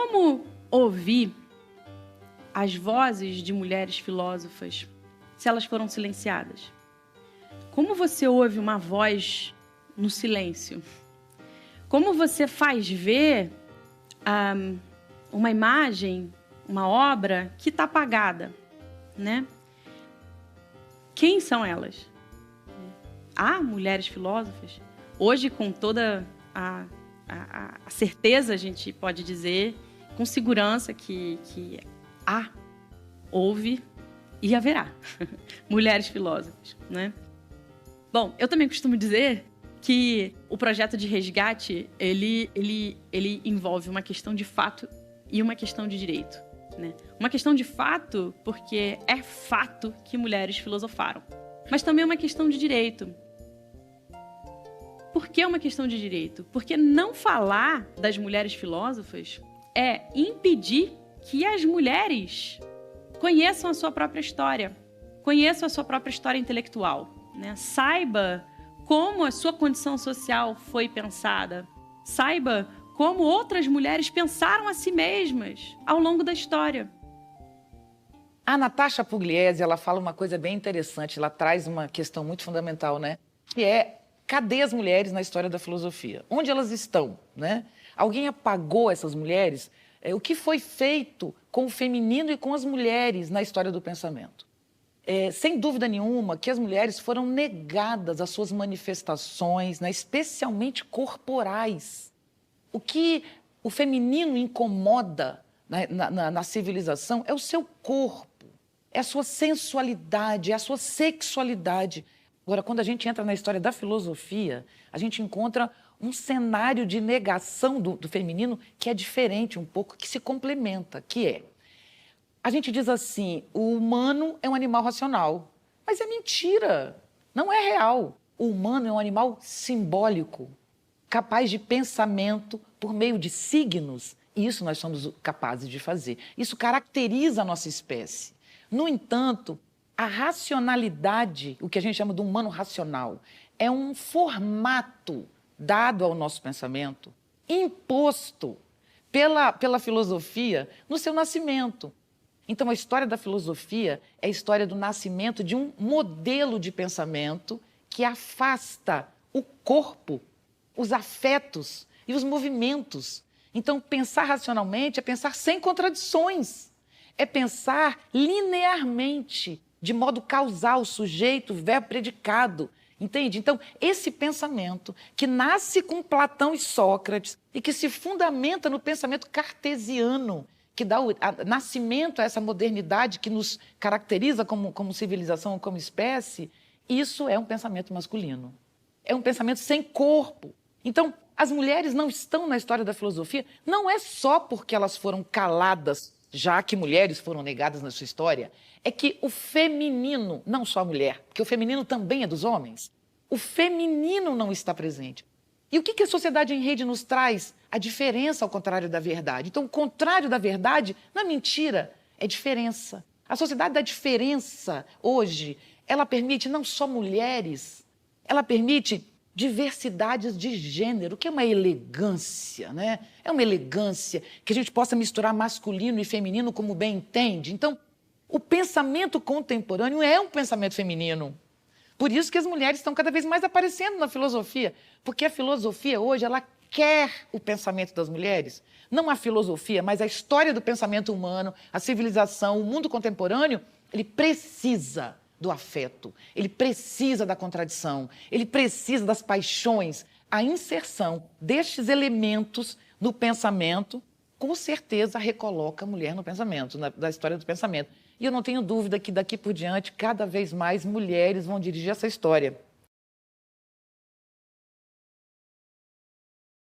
Como ouvir as vozes de mulheres filósofas se elas foram silenciadas? Como você ouve uma voz no silêncio? Como você faz ver uma imagem, uma obra que está apagada, né? Quem são elas? Há mulheres filósofas? Hoje, com toda a certeza, a gente pode dizer, com segurança, que houve e haverá mulheres filósofas, né? Bom, eu também costumo dizer que o projeto de resgate, ele envolve uma questão de fato e uma questão de direito, né? Uma questão de fato, porque é fato que mulheres filosofaram, mas também é uma questão de direito. Por que é uma questão de direito? Porque não falar das mulheres filósofas é impedir que as mulheres conheçam a sua própria história, conheçam a sua própria história intelectual, né? Saiba como a sua condição social foi pensada, saiba como outras mulheres pensaram a si mesmas ao longo da história. A Natasha Pugliese, ela fala uma coisa bem interessante, ela traz uma questão muito fundamental, né? Que é, cadê as mulheres na história da filosofia? Onde elas estão, né? Alguém apagou essas mulheres? O que foi feito com o feminino e com as mulheres na história do pensamento? Sem dúvida nenhuma que as mulheres foram negadas as suas manifestações, né, especialmente corporais. O que o feminino incomoda na civilização é o seu corpo, é a sua sensualidade, é a sua sexualidade. Agora, quando a gente entra na história da filosofia, a gente encontra um cenário de negação do feminino que é diferente um pouco, que se complementa, que é... A gente diz assim, o humano é um animal racional, mas é mentira, não é real. O humano é um animal simbólico, capaz de pensamento por meio de signos, e isso nós somos capazes de fazer. Isso caracteriza a nossa espécie. No entanto, a racionalidade, o que a gente chama de humano racional, é um formato dado ao nosso pensamento, imposto pela filosofia no seu nascimento. Então, a história da filosofia é a história do nascimento de um modelo de pensamento que afasta o corpo, os afetos e os movimentos. Então, pensar racionalmente é pensar sem contradições, é pensar linearmente, de modo causal, sujeito, verbo, predicado. Entende? Então, esse pensamento que nasce com Platão e Sócrates e que se fundamenta no pensamento cartesiano, que dá o nascimento a essa modernidade que nos caracteriza como civilização, como espécie, isso é um pensamento masculino. É um pensamento sem corpo. Então, as mulheres não estão na história da filosofia, não é só porque elas foram caladas, já que mulheres foram negadas na sua história, é que o feminino, não só a mulher, porque o feminino também é dos homens, o feminino não está presente. E o que a sociedade em rede nos traz? A diferença ao contrário da verdade. Então, o contrário da verdade não é mentira, é diferença. A sociedade da diferença, hoje, ela permite não só mulheres, ela permite diversidades de gênero, que é uma elegância, né? É uma elegância que a gente possa misturar masculino e feminino como bem entende. Então, o pensamento contemporâneo é um pensamento feminino. Por isso que as mulheres estão cada vez mais aparecendo na filosofia, porque a filosofia hoje, ela quer o pensamento das mulheres. Não a filosofia, mas a história do pensamento humano, a civilização, o mundo contemporâneo, ele precisa do afeto, ele precisa da contradição, ele precisa das paixões. A inserção destes elementos no pensamento, com certeza, recoloca a mulher no pensamento, da história do pensamento. E eu não tenho dúvida que daqui por diante, cada vez mais mulheres vão dirigir essa história.